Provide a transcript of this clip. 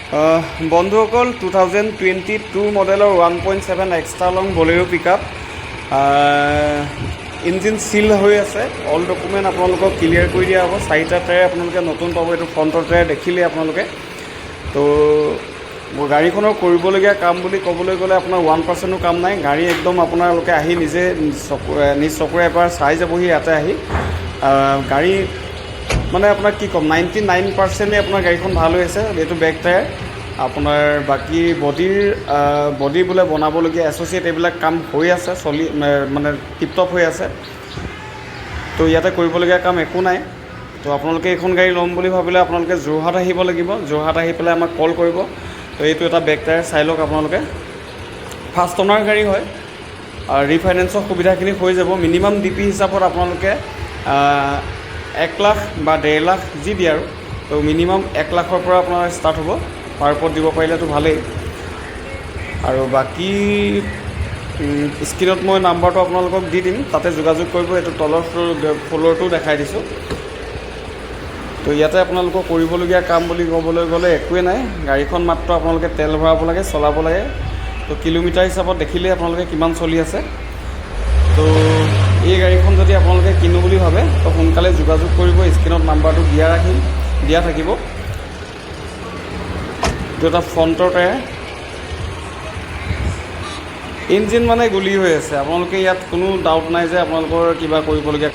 বন্ধুসকল 2022 মডেলৰ 1.7 এক্সট্ৰা লং Bolero pickup engine seal হৈ আছে। অল ডকুমেণ্ট আপোনালোকক ক্লিয়াৰ কৰি দিয়া হ'ব। 4টা টায়াৰ আপোনালোকে নতুন পাব। এইটো ফ্ৰণ্টৰ টায়াৰ দেখিলে আপোনালোকে। তো গাড়ীখনৰ কৰিবলগীয়া কাম বুলি ক'বলৈ গ'লে আপোনাৰ 1%ও কাম নাই। গাড়ী একদম আপোনালোকে আহি নিজে নিজ চকুৰে এবাৰ চাই যাবহি ইয়াতে আহি। গাড়ী মানে আপোনাক কি ক'ম, 99%ই আপোনাৰ গাড়ীখন ভাল হৈ আছে। এইটো বেক টায়াৰ আপোনাৰ, বাকী বডি বোলে বনাবলগীয়া এছ'চিয়েট এইবিলাক কাম হৈ আছে, মানে টিপটপ হৈ আছে। তো ইয়াতে কৰিবলগীয়া কাম একো নাই। তো আপোনালোকে এইখন গাড়ী ল'ম বুলি ভাবিলে আপোনালোকে যোৰহাট আহিব লাগিব। যোৰহাট আহি পেলাই আমাক কল কৰিব। তো এইটো এটা বেক টায়াৰ চাই লওক আপোনালোকে। ফাৰ্ষ্ট অনাৰ গাড়ী হয়। ৰিফাইনেন্সৰ সুবিধাখিনি হৈ যাব। মিনিমাম ডিপি হিচাপত আপোনালোকে 1 লাখ বা 1.5 লাখ যি দিয়ে আৰু। তো মিনিমাম 1 লাখৰ পৰা আপোনাৰ ষ্টাৰ্ট হ'ব। পাৰ ওপৰত দিব পাৰিলেতো ভালেই। আৰু বাকী স্ক্ৰীণত মই নাম্বাৰটো আপোনালোকক দি দিম, তাতে যোগাযোগ কৰিব। এইটো তলৰ ফ্ল'ৰটো দেখাই দিছোঁ। তো ইয়াতে আপোনালোকক কৰিবলগীয়া কাম বুলি ক'বলৈ গ'লে একোৱেই নাই। গাড়ীখন মাত্ৰ আপোনালোকে তেল ভৰাব লাগে, চলাব লাগে। তো কিলোমিটাৰ হিচাপত দেখিলেই আপোনালোকে কিমান চলি আছে। তো এই গাড়ীখন যদি আপোনালোকে কিনো বুলি ভাবে তো সোনকালে যোগাযোগ কৰিব। স্ক্ৰীণত নাম্বাৰটো দিয়া থাকিব। এইটো এটা ফ্ৰণ্টৰ টায়াৰ। ইঞ্জিন মানে গুলি হৈ আছে। আপোনালোকে ইয়াত কোনো ডাউট নাই যে আপোনালোকৰ কিবা কৰিবলগীয়া